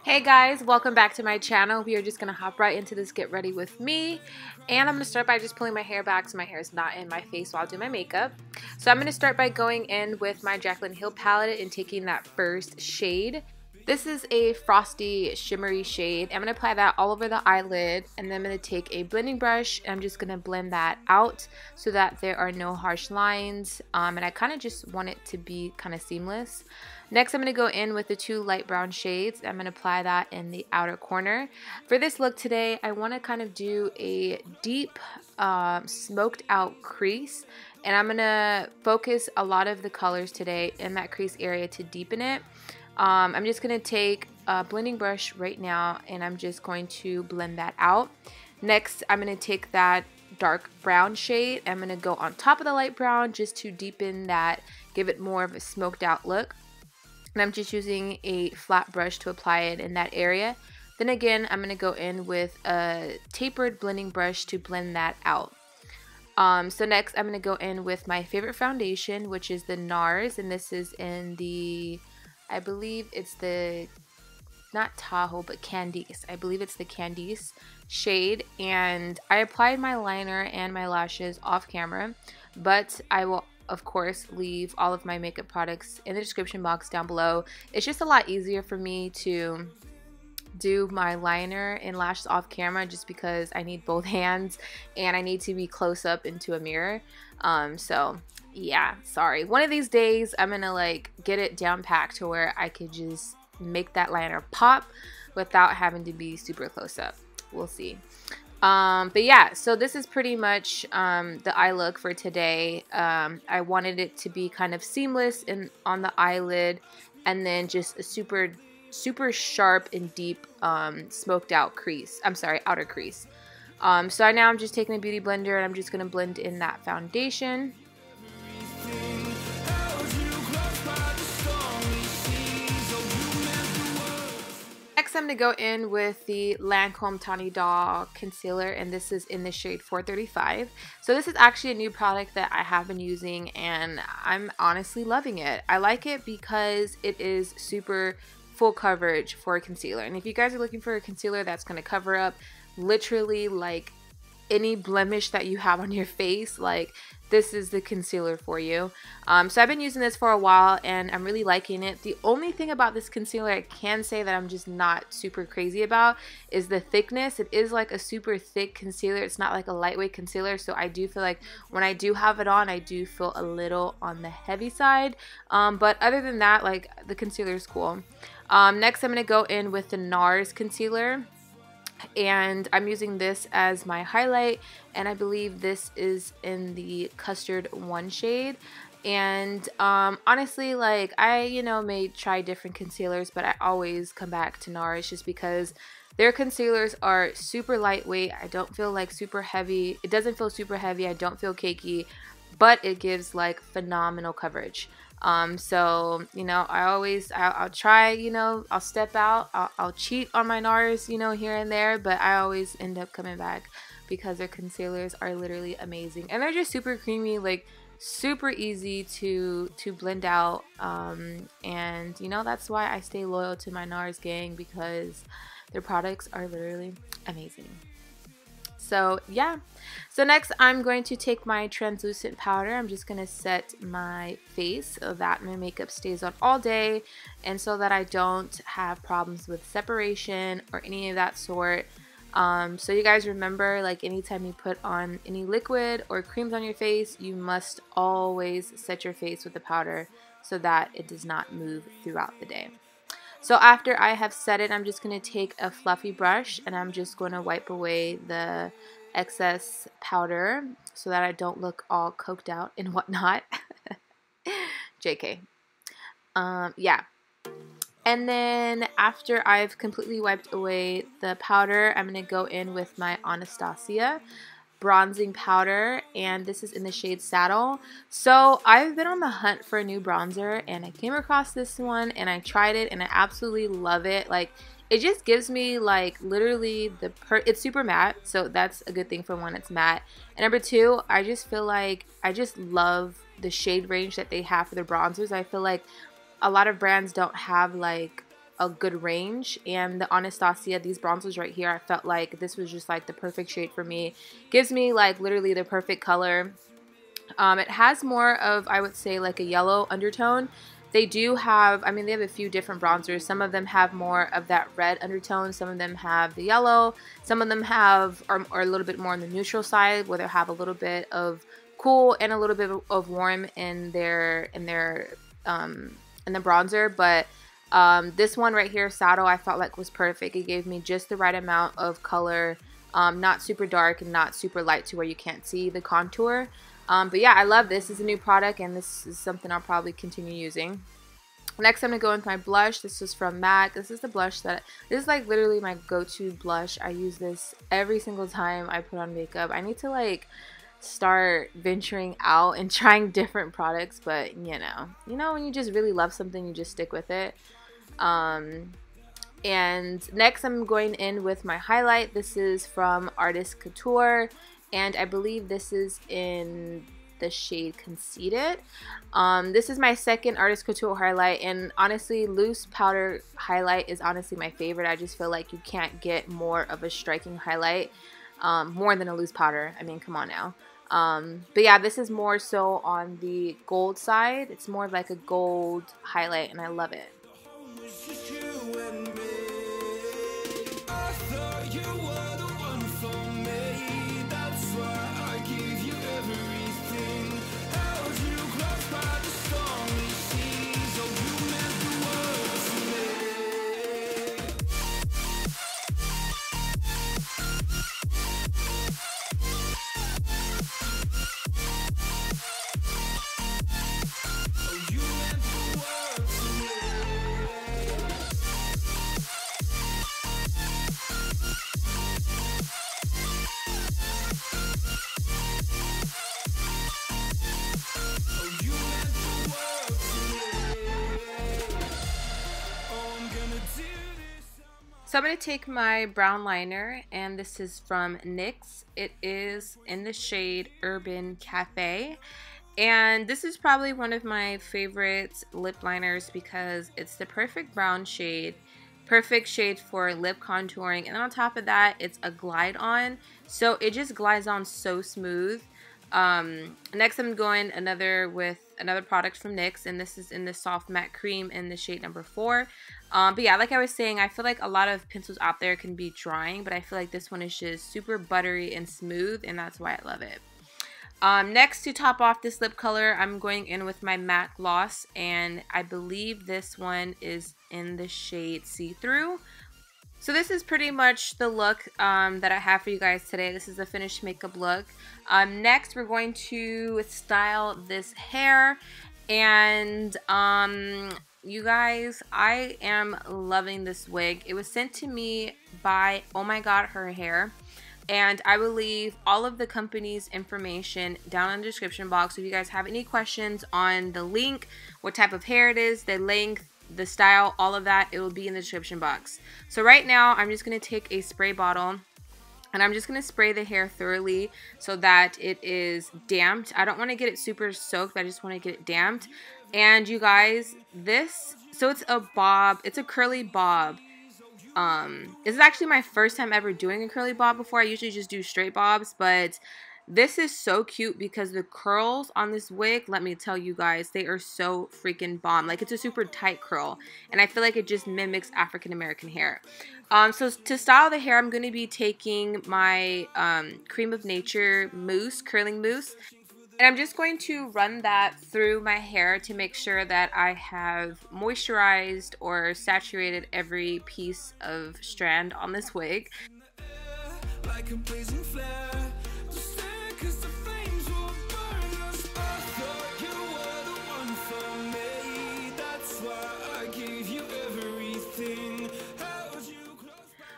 Hey guys, welcome back to my channel. We are just going to hop right into this get ready with me. And I'm going to start by just pulling my hair back so my hair is not in my face while I do my makeup. So I'm going to start by going in with my Jaclyn Hill palette and taking that first shade. This is a frosty shimmery shade. I'm going to apply that all over the eyelid, and then I'm going to take a blending brush and I'm just going to blend that out so that there are no harsh lines, and I kind of just want it to be kind of seamless. Next, I'm going to go in with the two light brown shades. I'm going to apply that in the outer corner. For this look today, I want to kind of do a deep smoked out crease, and I'm going to focus a lot of the colors today in that crease area to deepen it. I'm just going to take a blending brush right now and I'm just going to blend that out. Next, I'm going to take that dark brown shade. I'm going to go on top of the light brown just to deepen that, give it more of a smoked out look. And I'm just using a flat brush to apply it in that area. Then again, I'm going to go in with a tapered blending brush to blend that out. So next, I'm going to go in with my favorite foundation, which is the Nars. And this is in the, I believe it's the, not Tahoe, but Cadiz. I believe it's the Cadiz shade. And I applied my liner and my lashes off camera, but I will of course leave all of my makeup products in the description box down below. It's just a lot easier for me to do my liner and lashes off camera just because I need both hands and I need to be close up into a mirror. So yeah, sorry. One of these days I'm gonna like get it down packed to where I could just make that liner pop without having to be super close up. We'll see. But yeah, so this is pretty much the eye look for today. I wanted it to be kind of seamless on the eyelid, and then just a super sharp and deep smoked out crease. I'm sorry, outer crease. So now I'm just taking a beauty blender and I'm just gonna blend in that foundation. Next, I'm going to go in with the Lancome Tawny Doll Concealer, and this is in the shade 435. So this is actually a new product that I have been using, and I'm honestly loving it. I like it because it is super full coverage for a concealer. And if you guys are looking for a concealer that's going to cover up literally like any blemish that you have on your face, like this is the concealer for you. So I've been using this for a while and I'm really liking it. The only thing about this concealer I can say that I'm just not super crazy about is the thickness. It is like a super thick concealer. It's not like a lightweight concealer, so I do feel like when I do have it on, I do feel a little on the heavy side. But other than that, like the concealer is cool. Next, I'm going to go in with the Nars concealer. And I'm using this as my highlight, and I believe this is in the Custard 1 shade. And honestly, like I may try different concealers, but I always come back to Nars just because their concealers are super lightweight. I don't feel like super heavy. It doesn't feel super heavy. I don't feel cakey, but it gives like phenomenal coverage. So I'll try, I'll step out, I'll cheat on my Nars, here and there, but I always end up coming back because their concealers are literally amazing, and they're just super creamy, like super easy to blend out, and that's why I stay loyal to my Nars gang, because their products are literally amazing. So yeah, so next I'm going to take my translucent powder. I'm just going to set my face so that my makeup stays on all day and so that I don't have problems with separation or any of that sort. So you guys remember, like anytime you put on any liquid or creams on your face, you must always set your face with the powder so that it does not move throughout the day. So after I have set it, I'm just going to take a fluffy brush and I'm just going to wipe away the excess powder so that I don't look all coked out and whatnot. JK. Yeah. And then after I've completely wiped away the powder, I'm going to go in with my Anastasia bronzing powder, and this is in the shade Saddle. So I've been on the hunt for a new bronzer and I came across this one and I tried it and I absolutely love it. Like it just gives me like literally it's super matte, so that's a good thing for one, it's matte. And number two, I just feel like I just love the shade range that they have for their bronzers. I feel like a lot of brands don't have like a good range. And the Anastasia, these bronzers right here, I felt like this was just like the perfect shade for me. Gives me like literally the perfect color. It has more of, I would say, like a yellow undertone. They do have, I mean, they have a few different bronzers. Some of them have more of that red undertone. Some of them have the yellow. Some of them have are a little bit more on the neutral side, where they have a little bit of cool and a little bit of warm in the bronzer. But this one right here, Saddle, I felt like was perfect. It gave me just the right amount of color, not super dark and not super light to where you can't see the contour. But yeah, I love this. This is a new product, and this is something I'll probably continue using. Next, I'm going to go with my blush. This is from MAC. This is the blush this is like literally my go-to blush. I use this every single time I put on makeup. I need to like start venturing out and trying different products, but you know when you just really love something, you just stick with it. And next, I'm going in with my highlight. This is from Artist Couture. And I believe this is in the shade Conceited. This is my second Artist Couture highlight, and honestly, loose powder highlight is honestly my favorite. I just feel like you can't get more of a striking highlight, more than a loose powder. I mean, come on now. But yeah, this is more so on the gold side. It's more like a gold highlight, and I love it. So I'm going to take my brown liner, and this is from NYX. It is in the shade Urban Cafe. And this is probably one of my favorite lip liners because it's the perfect brown shade. Perfect shade for lip contouring. And on top of that, it's a glide on. So it just glides on so smooth. Next I'm going with another product from NYX, and this is in the Soft Matte Cream in the shade number 4. But yeah, like I was saying, I feel like a lot of pencils out there can be drying, but I feel like this one is just super buttery and smooth, and that's why I love it. Next, to top off this lip color, I'm going in with my matte gloss, and I believe this one is in the shade See-Through. So this is pretty much the look that I have for you guys today. This is the finished makeup look. Next, we're going to style this hair, and you guys, I am loving this wig. It was sent to me by OMGHER. And I will leave all of the company's information down in the description box. So if you guys have any questions on the link, what type of hair it is, the length, the style, all of that, it will be in the description box. So right now, I'm just going to take a spray bottle, and I'm just going to spray the hair thoroughly so that it is damped. I don't want to get it super soaked. I just want to get it damped. And you guys, so it's a bob. It's a curly bob. This is actually my first time ever doing a curly bob before. I usually just do straight bobs, but this is so cute because the curls on this wig, let me tell you guys, they are so freaking bomb. Like, it's a super tight curl, and I feel like it just mimics African American hair. So to style the hair, I'm going to be taking my Cream of Nature mousse, curling mousse. And I'm just going to run that through my hair to make sure that I have moisturized or saturated every piece of strand on this wig. Like a blazing flare.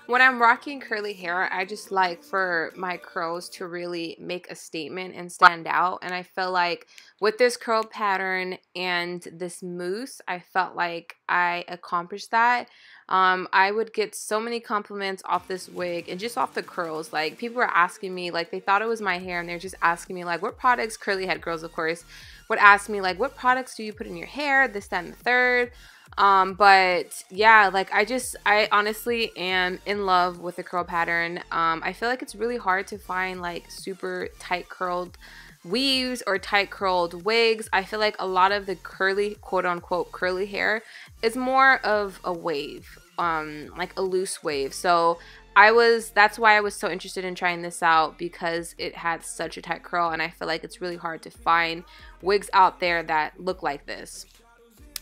When I'm rocking curly hair, I just like for my curls to really make a statement and stand out. And I feel like with this curl pattern and this mousse, I felt like I accomplished that. I would get so many compliments off this wig and just off the curls. Like, people were asking me, like, they thought it was my hair, and they're just asking me, like, what products, curly head girls, of course, would ask me, like, what products do you put in your hair, this, that, and the third. But yeah, like I honestly am in love with the curl pattern. I feel like it's really hard to find like super tight curled weaves or tight curled wigs. I feel like a lot of the curly, quote unquote curly hair is more of a wave, like a loose wave. So that's why I was so interested in trying this out, because it had such a tight curl, and I feel like it's really hard to find wigs out there that look like this,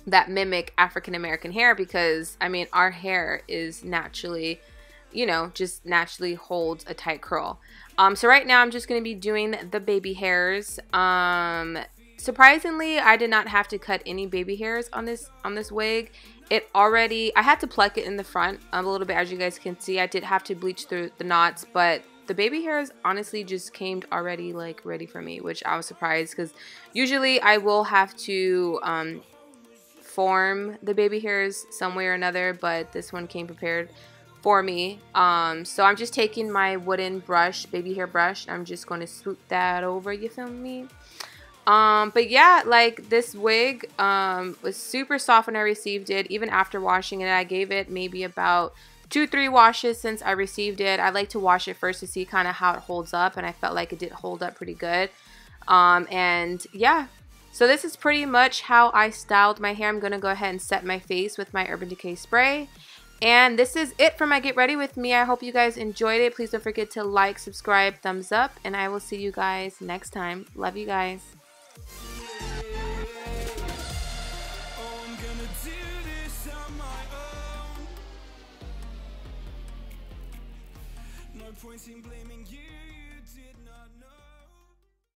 that mimic African American hair, because I mean our hair is naturally, you know, just naturally holds a tight curl. So right now I'm just going to be doing the baby hairs. Surprisingly, I did not have to cut any baby hairs on this wig. I had to pluck it in the front a little bit, as you guys can see. I did have to bleach through the knots, but the baby hairs honestly just came already like ready for me, which I was surprised, because usually I will have to form the baby hairs some way or another, but this one came prepared for me. So I'm just taking my wooden brush, baby hair brush, and I'm just going to swoop that over, you feel me? But yeah, like this wig was super soft when I received it. Even after washing it, I gave it maybe about 2-3 washes since I received it. I like to wash it first to see kind of how it holds up, and I felt like it did hold up pretty good. And yeah, so this is pretty much how I styled my hair. I'm gonna go ahead and set my face with my Urban Decay spray. And this is it for my Get Ready With Me. I hope you guys enjoyed it. Please don't forget to like, subscribe, thumbs up, and I will see you guys next time. Love you guys. Points in blaming you.